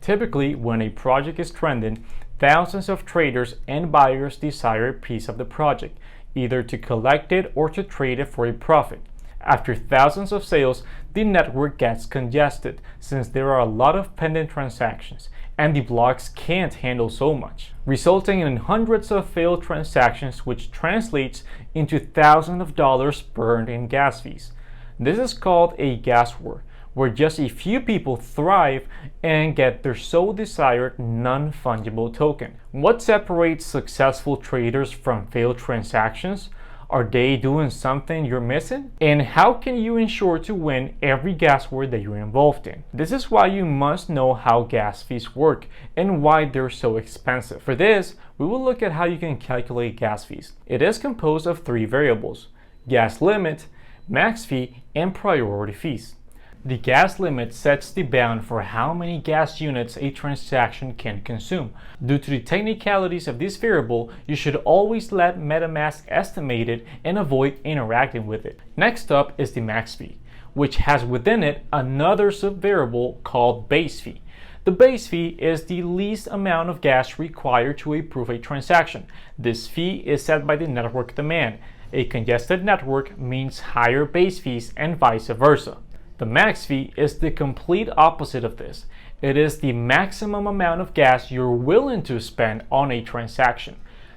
Typically, when a project is trending, thousands of traders and buyers desire a piece of the project, either to collect it or to trade it for a profit. After thousands of sales, the network gets congested since there are a lot of pending transactions, and the blocks can't handle so much, resulting in hundreds of failed transactions, which translates into thousands of dollars burned in gas fees. This is called a gas war, where just a few people thrive and get their so desired non-fungible token. What separates successful traders from failed transactions? Are they doing something you're missing? And how can you ensure to win every gas war that you're involved in? This is why you must know how gas fees work and why they're so expensive. For this, we will look at how you can calculate gas fees. It is composed of three variables: gas limit, max fee, and priority fees. The gas limit sets the bound for how many gas units a transaction can consume. Due to the technicalities of this variable, you should always let MetaMask estimate it and avoid interacting with it. Next up is the max fee, which has within it another subvariable called base fee. The base fee is the least amount of gas required to approve a transaction. This fee is set by the network demand. A congested network means higher base fees and vice versa. The max fee is the complete opposite of this. It is the maximum amount of gas you're willing to spend on a transaction.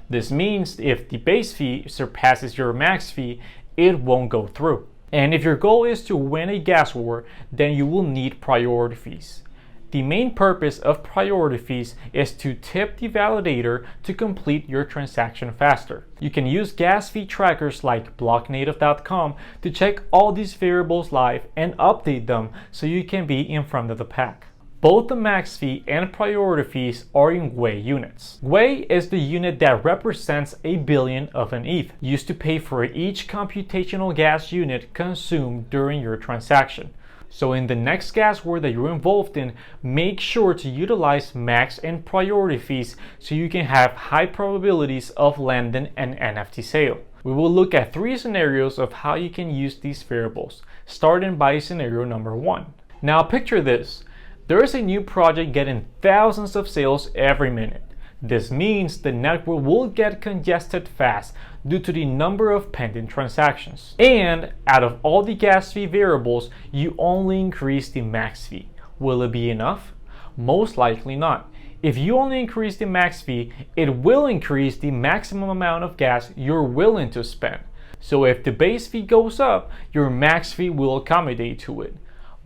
This means if the base fee surpasses your max fee, it won't go through. And if your goal is to win a gas war, then you will need priority fees. The main purpose of priority fees is to tip the validator to complete your transaction faster. You can use gas fee trackers like blocknative.com to check all these variables live and update them so you can be in front of the pack. Both the max fee and priority fees are in Gwei units. Gwei is the unit that represents a billion of an ETH, used to pay for each computational gas unit consumed during your transaction. So in the next gas war that you're involved in, make sure to utilize max and priority fees so you can have high probabilities of landing an NFT sale. We will look at three scenarios of how you can use these variables, starting by scenario number 1. Now picture this. There is a new project getting thousands of sales every minute. This means the network will get congested fast due to the number of pending transactions. And out of all the gas fee variables, you only increase the max fee. Will it be enough? Most likely not. If you only increase the max fee, it will increase the maximum amount of gas you're willing to spend. So if the base fee goes up, your max fee will accommodate to it.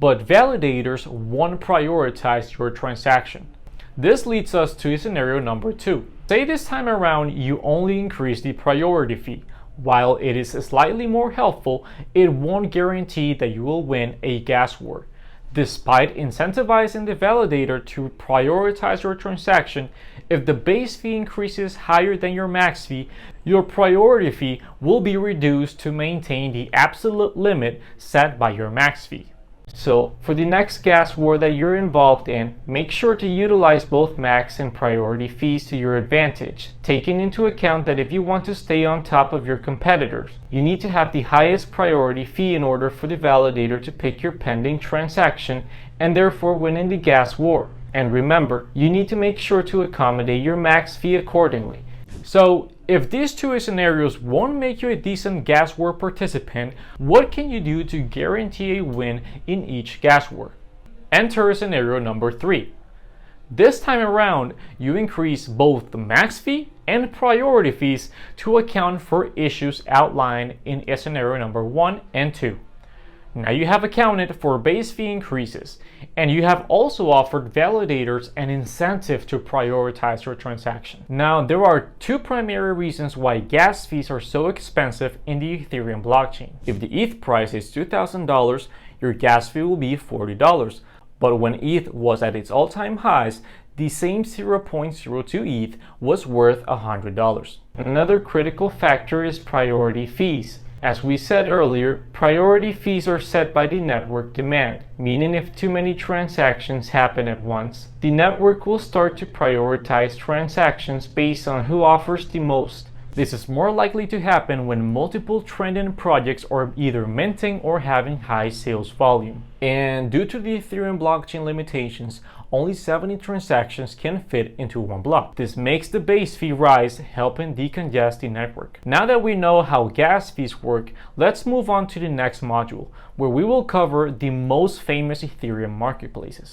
But validators won't prioritize your transaction. This leads us to scenario number 2. Say this time around you only increase the priority fee. While it is slightly more helpful, it won't guarantee that you will win a gas war. Despite incentivizing the validator to prioritize your transaction, if the base fee increases higher than your max fee, your priority fee will be reduced to maintain the absolute limit set by your max fee. So, for the next gas war that you're involved in, make sure to utilize both max and priority fees to your advantage, taking into account that if you want to stay on top of your competitors, you need to have the highest priority fee in order for the validator to pick your pending transaction and therefore win in the gas war. And remember, you need to make sure to accommodate your max fee accordingly. So, if these two scenarios won't make you a decent gas war participant, what can you do to guarantee a win in each gas war? Enter scenario number 3. This time around, you increase both the max fee and priority fees to account for issues outlined in scenario number 1 and 2. Now you have accounted for base fee increases, and you have also offered validators an incentive to prioritize your transaction. Now there are two primary reasons why gas fees are so expensive in the Ethereum blockchain. If the ETH price is $2,000, your gas fee will be $40. But when ETH was at its all-time highs, the same 0.02 ETH was worth $100. Another critical factor is priority fees. As we said earlier, priority fees are set by the network demand, meaning if too many transactions happen at once, the network will start to prioritize transactions based on who offers the most This is more likely to happen when multiple trending projects are either minting or having high sales volume. And due to the Ethereum blockchain limitations, only 70 transactions can fit into one block. This makes the base fee rise, helping decongest the network. Now that we know how gas fees work, let's move on to the next module, where we will cover the most famous Ethereum marketplaces.